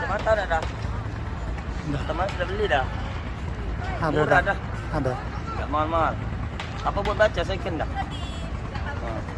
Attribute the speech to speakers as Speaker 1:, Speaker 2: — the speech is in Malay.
Speaker 1: Mata dah dah. Teman sudah beli dah.
Speaker 2: Ada
Speaker 1: Murah
Speaker 2: dah.
Speaker 1: dah.
Speaker 2: Ada.
Speaker 1: Tak mahal-mahal. Apa buat baca second dah. Ha.